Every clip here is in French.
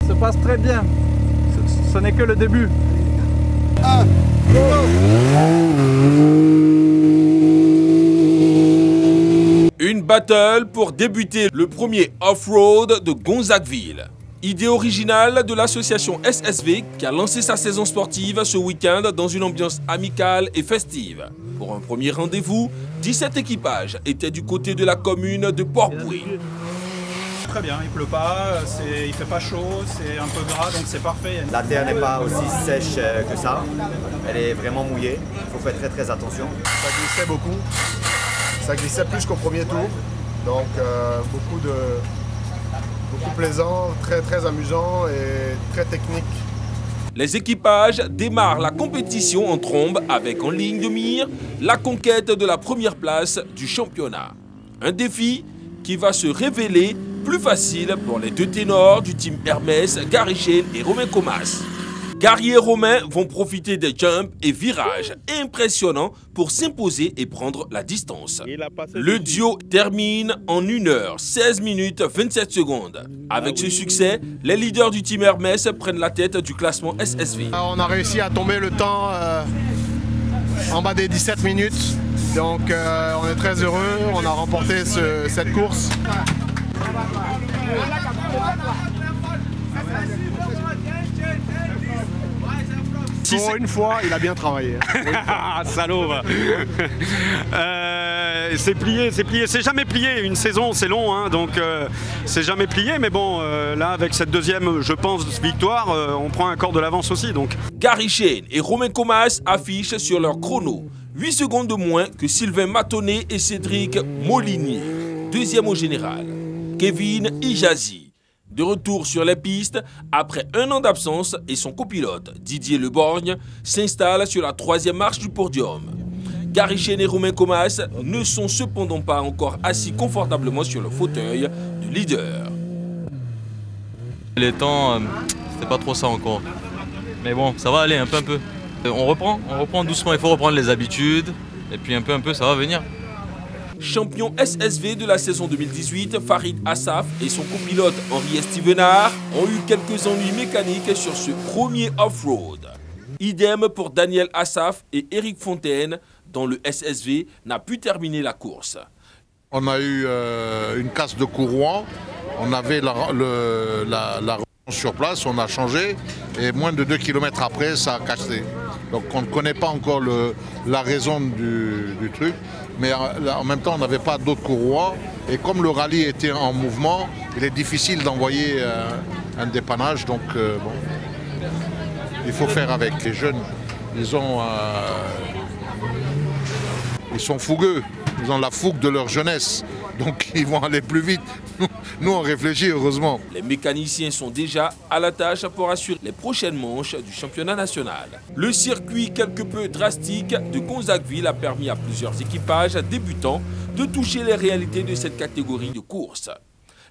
Ça se passe très bien. Ce n'est que le début. Une battle pour débuter le premier off-road de Gonzagueville. Idée originale de l'association SSV qui a lancé sa saison sportive ce week-end dans une ambiance amicale et festive. Pour un premier rendez-vous, 17 équipages étaient du côté de la commune de Port-Bouilly. Très bien, il pleut pas, il fait pas chaud, c'est un peu gras donc c'est parfait. La terre n'est pas aussi sèche que ça, elle est vraiment mouillée, il faut faire très attention. Ça glissait beaucoup, ça glissait plus qu'au premier tour, donc beaucoup plaisant, très amusant et très technique. Les équipages démarrent la compétition en trombe avec en ligne de mire la conquête de la première place du championnat. Un défi qui va se révéler plus facile pour les deux ténors du team Hermès, Gary Shane et Romain Comas. Gary et Romain vont profiter des jumps et virages impressionnants pour s'imposer et prendre la distance. Le duo termine en 1 heure, 16 minutes, 27 secondes. Avec ce succès, les leaders du team Hermès prennent la tête du classement SSV. On a réussi à tomber le temps en bas des 17 minutes. Donc on est très heureux, on a remporté cette course. Pour une fois, il a bien travaillé. Ah, salaud. C'est plié, c'est jamais plié. Une saison, c'est long, hein, donc c'est jamais plié. Mais bon, là, avec cette deuxième, je pense, victoire, on prend un corps de l'avance aussi. Donc. Gary Shane et Romain Comas affichent sur leur chrono 8 secondes de moins que Sylvain Matonnet et Cédric Molinier, deuxième au général. Kevin Ijazi, de retour sur les pistes après 1 an d'absence, et son copilote Didier Leborgne s'installe sur la 3e marche du podium. Gary Shane et Romain Comas ne sont cependant pas encore assis confortablement sur le fauteuil de leader. Les temps, c'était pas trop ça encore. Mais bon, ça va aller un peu. On reprend doucement, il faut reprendre les habitudes, et puis un peu, ça va venir. Champion SSV de la saison 2018, Farid Assaf et son copilote Henri Estevenard ont eu quelques ennuis mécaniques sur ce premier off-road. Idem pour Daniel Assaf et Eric Fontaine, dont le SSV n'a pu terminer la course. On a eu une casse de courroie, on avait la sur place, on a changé et moins de 2 km après ça a cassé. Donc on ne connaît pas encore la raison du truc, mais en même temps on n'avait pas d'autres courroies et comme le rallye était en mouvement, il est difficile d'envoyer un dépannage, donc bon, il faut faire avec. Les jeunes, ils sont fougueux, ils ont la fougue de leur jeunesse, donc ils vont aller plus vite. Nous, on réfléchit, heureusement. Les mécaniciens sont déjà à la tâche pour assurer les prochaines manches du championnat national. Le circuit quelque peu drastique de Gonzagueville a permis à plusieurs équipages débutants de toucher les réalités de cette catégorie de course.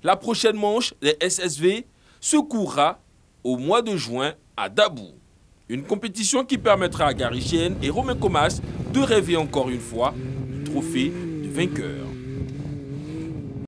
La prochaine manche, les SSV, se courra au mois de juin à Dabou. Une compétition qui permettra à Gary Shane et Romain Comas de rêver encore une fois du trophée de vainqueur.